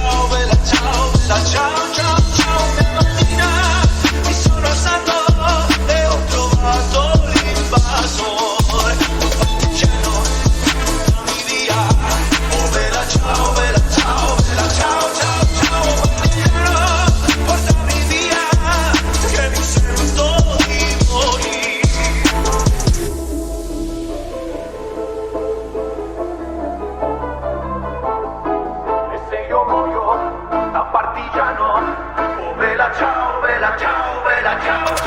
ciao, bella ciao, ciao, ciao, mia mattina mi sono alzato e ho trovato l'invasore. Partigiano, portami via. Oh, bella ciao, bella ciao, bella ciao, ciao, ciao, partigiano, portami via, che mi sento di morire. E se io muoio da partigiano, oh, bella ciao, bella ciao, bella ciao.